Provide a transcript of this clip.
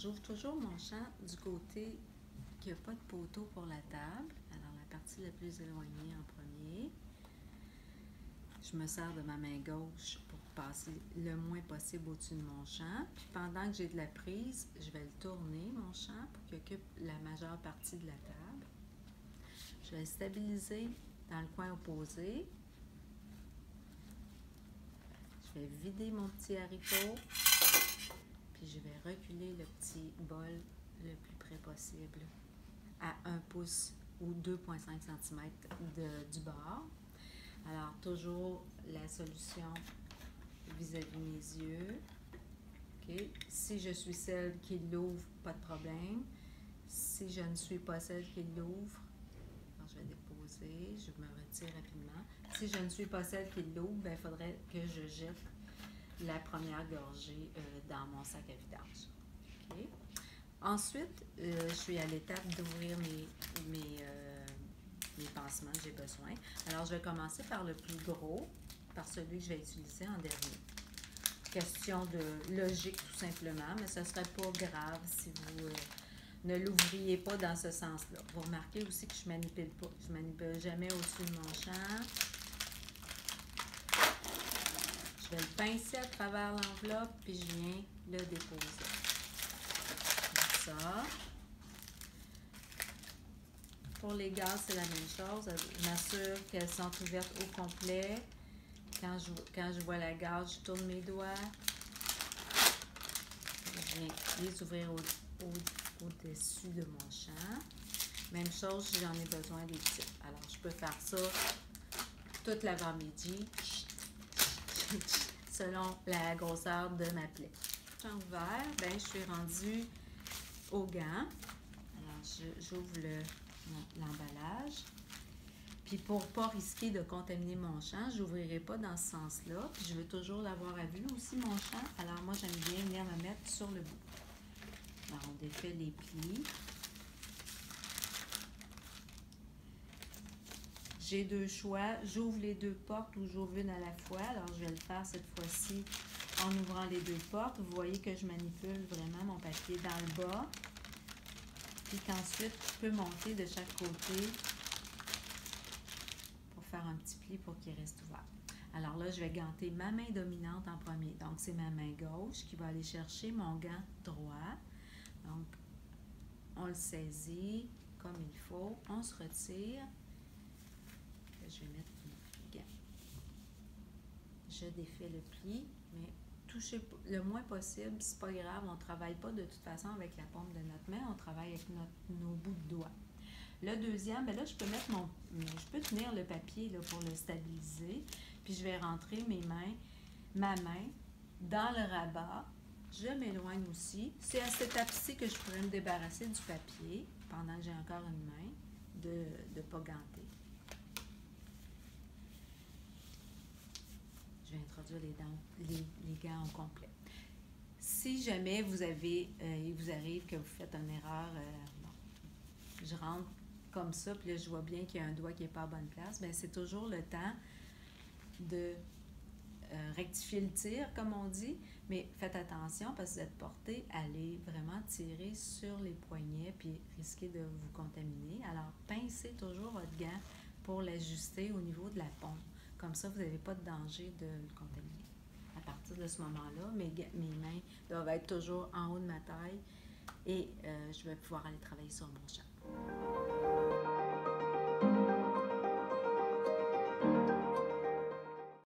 j'ouvre toujours mon champ du côté qui n'a pas de poteau pour la table. Alors, la partie la plus éloignée en premier. Je me sers de ma main gauche pour passer le moins possible au-dessus de mon champ. Puis pendant que j'ai de la prise, je vais le tourner, mon champ, pour qu'il occupe la majeure partie de la table. Je vais le stabiliser dans le coin opposé. Je vais vider mon petit haricot. Puis je vais reculer le petit bol le plus près possible à 1 pouce ou 2,5 cm du bord. Alors, toujours la solution vis-à-vis mes yeux. Okay. Si je suis celle qui l'ouvre, pas de problème. Si je ne suis pas celle qui l'ouvre, je vais déposer, je me retire rapidement. Si je ne suis pas celle qui l'ouvre, il faudrait que je jette la première gorgée dans mon sac à vidange. Okay. Ensuite, je suis à l'étape d'ouvrir mes pansements que j'ai besoin. Alors, je vais commencer par le plus gros, par celui que je vais utiliser en dernier. Question de logique tout simplement, mais ce ne serait pas grave si vous ne l'ouvriez pas dans ce sens-là. Vous remarquez aussi que je ne manipule pas. Je ne manipule jamais au-dessus de mon champ. Je vais le pincer à travers l'enveloppe, puis je viens le déposer. Comme ça. Pour les gaz, c'est la même chose. Je m'assure qu'elles sont ouvertes au complet. Quand je vois la gaz, je tourne mes doigts. Je viens les ouvrir au-dessus de mon champ. Même chose si j'en ai besoin des types. Alors, je peux faire ça toute l'avant-midi, selon la grosseur de ma plaie. J'ai ouvert, je suis rendue au gant. Alors, j'ouvre l'emballage. Puis pour ne pas risquer de contaminer mon champ, je n'ouvrirai pas dans ce sens-là. Puis je veux toujours l'avoir à vue aussi, mon champ. Alors moi, j'aime bien venir me mettre sur le bout. Alors, on défait les plis. J'ai deux choix. J'ouvre les deux portes ou j'ouvre une à la fois. Alors, je vais le faire cette fois-ci en ouvrant les deux portes. Vous voyez que je manipule vraiment mon papier dans le bas. Puis qu'ensuite, je peux monter de chaque côté pour faire un petit pli pour qu'il reste ouvert. Alors là, je vais ganter ma main dominante en premier. Donc, c'est ma main gauche qui va aller chercher mon gant droit. Donc, on le saisit comme il faut. On se retire. Je vais mettre mon gant. Je défais le pli, mais touchez le moins possible. C'est pas grave, on ne travaille pas de toute façon avec la paume de notre main. On travaille avec nos bouts de doigts. Le deuxième, là, je peux mettre je peux tenir le papier là, pour le stabiliser. Puis je vais rentrer ma main dans le rabat. Je m'éloigne aussi. C'est à cette étape-ci que je pourrais me débarrasser du papier pendant que j'ai encore une main, de ne pas ganter. Je vais introduire les gants au complet. Si jamais il vous arrive que vous faites une erreur, je rentre comme ça, puis là, je vois bien qu'il y a un doigt qui n'est pas à bonne place, c'est toujours le temps de rectifier le tir, comme on dit, mais faites attention parce que vous êtes porté à aller vraiment tirer sur les poignets puis risquer de vous contaminer. Alors, pincez toujours votre gant pour l'ajuster au niveau de la paume. Comme ça, vous n'avez pas de danger de le contaminer. À partir de ce moment-là, mes mains doivent être toujours en haut de ma taille et je vais pouvoir aller travailler sur mon champ.